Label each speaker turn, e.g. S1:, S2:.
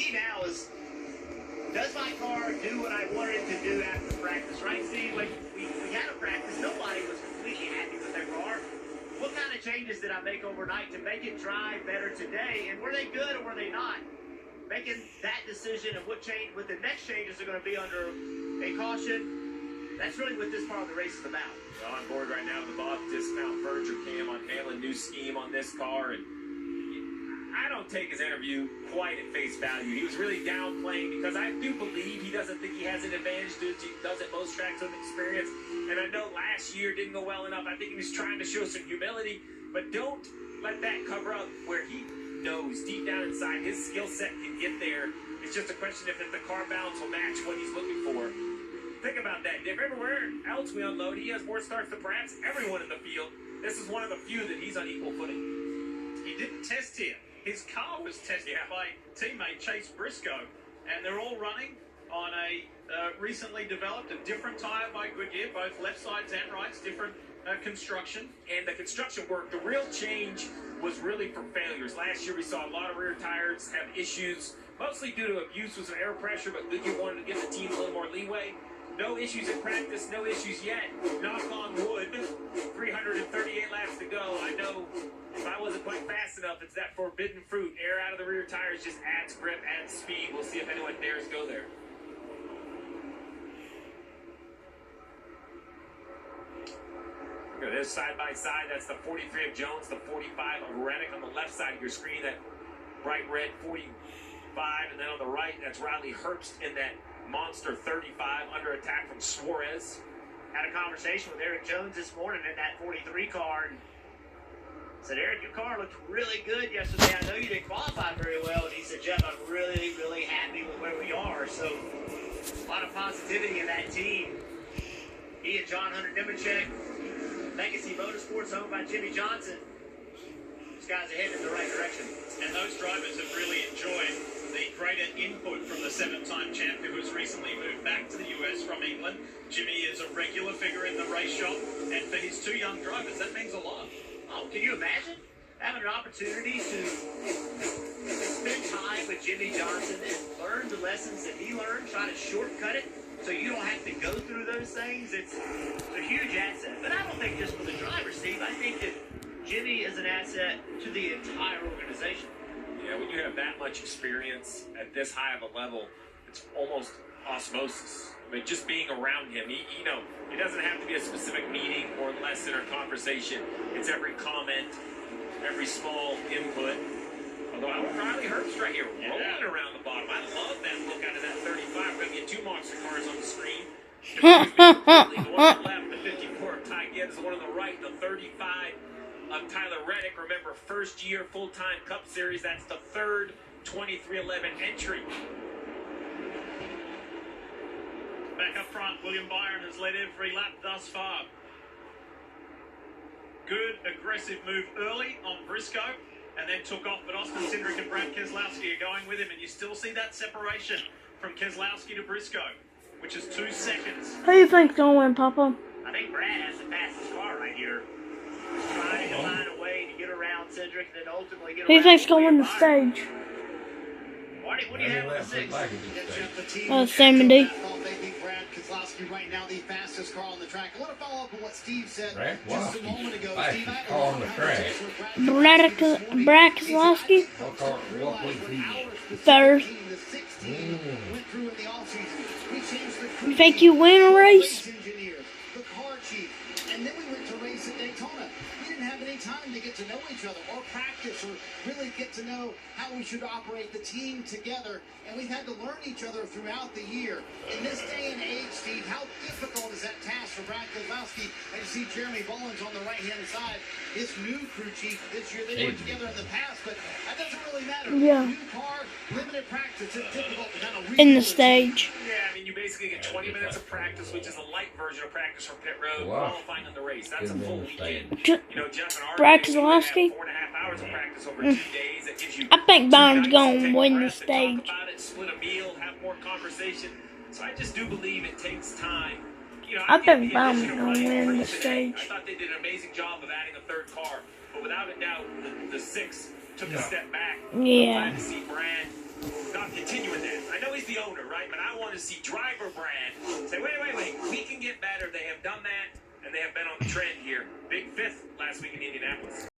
S1: key now is, does my car do what I wanted it to do after practice, right, Steve? Like, we had a practice. Nobody was completely happy with their car. What kind of changes did I make overnight to make it drive better today? And were they good or were they not? Making that decision and what the next changes are going to be under a caution, that's really what this part of the race is about.
S2: Well, on board right now with the Bob Discount Furniture Cam on Halen, new scheme on this car, and I don't take his interview quite at face value. He was really downplaying because I do believe he doesn't think he has an advantage due to he does at most tracks with experience. And I know last year didn't go well enough. I think he was trying to show some humility, but don't let that cover up where he knows deep down inside his skill set can get there. It's just a question if the car balance will match what he's looking for. Think about that. If everywhere else we unload, he has more starts than perhaps everyone in the field. This is one of the few that he's on equal footing.
S3: He didn't test here. His car was tested by teammate Chase Briscoe, and they're all running on a recently developed, a different tyre by Goodyear, both left sides and rights, different construction.
S2: And the construction work, the real change was really for failures. Last year we saw a lot of rear tires have issues, mostly due to abuse with some air pressure, but Goodyear wanted to give the team a little more leeway. No issues in practice, no issues yet. Knock on wood, 338 laps to go. I know if I wasn't quite fast enough, it's that forbidden fruit. Air out of the rear tires just adds grip, adds speed. We'll see if anyone dares go there. Look at this side by side. That's the 43 of Jones, the 45 of Reddick on the left side of your screen. That bright red 45, and then on the right, that's Riley Herbst in that monster 35 under attack from Suarez.
S1: Had a conversation with Eric Jones this morning in that 43 car. And said, Eric, your car looked really good yesterday. I know you didn't qualify very well. And he said, Jeff, I'm really, really happy with where we are. So a lot of positivity in that team. He and John Hunter Nemechek, Legacy Motorsports, owned by Jimmy Johnson. These guys are heading in the right direction.
S3: And those drivers have really enjoyed the greater input from the seven-time champ who has recently moved back to the US from England. Jimmy is a regular figure in the race shop, and for his two young drivers, that means a lot.
S1: Oh, can you imagine having an opportunity to spend time with Jimmy Johnson and learn the lessons that he learned, try to shortcut it so you don't have to go through those things? It's a huge asset. But I don't think just for the driver, Steve. I think that Jimmy is an asset to the entire organization.
S2: Yeah, when you have that much experience at this high of a level, it's almost osmosis. I mean, just being around him, it doesn't have to be a specific meeting or lesson or conversation. It's every comment, every small input. Although I want Riley Herbst right here rolling around the bottom. I love that look out of that 35. We're going to get two monster cars on the screen. The one on the left, the 54 of Ty Gibbs, the one on the right, the 35 of Tyler Reddick. Remember, first year full-time Cup Series. That's the third 2311 entry.
S3: Back up front, William Byron has led every lap thus far. Good, aggressive move early on Briscoe, and then took off. But Austin Cindric and Brad Keselowski are going with him, and you still see that separation from Keselowski to Briscoe, which is 2 seconds.
S4: Who do you think's going to win, Papa?
S1: I think Brad has the fastest car right here. Trying to find a way to get around Cindric and then ultimately get around.
S4: Who do you think's going to win the stage?
S1: Marty, what do you have on the 6?
S4: 70.
S5: Brad Keselowski right now the fastest car on the track. I want to follow up on what Steve said just a moment ago. Steve,
S6: fastest car on the track.
S4: Brad Keselowski?
S6: What was he?
S4: Third. You think you win a race?
S5: The car chief. And then we went to race at Daytona. We didn't have any time to get to know each other or practice or really get to know how we should operate the team together. And we've had to learn each other throughout the year. In this day and age, Steve, how difficult is that task for Brad Keselowski? And you see Jeremy Bollins on the right-hand side, his new crew chief this year. They worked together in the past, but that doesn't really matter.
S4: Yeah.
S5: New car, limited practice. It's difficult to kind of
S4: In the stage.
S2: Yeah, I mean, you basically get 20 minutes of practice, which is a light version of practice from pit road, qualifying in the race. That's a full weekend. Jeff and
S4: Brad Keselowski?
S2: 4.5 hours of practice over 2 days. That gives you
S4: I think Byron's going to win the stage.
S2: Talk about it, split a meal, have more conversation. So I just do believe it takes time.
S4: I think Byron's going to win the stage.
S2: I thought they did an amazing job of adding a third car, but without a doubt, the 6 took a step back.
S4: Yeah.
S2: Glad to see Brad not continue the owner, right? But I want to see driver Brad say, wait, we can get better. They have done that, and they have been on the trend here. Big fifth last week in Indianapolis.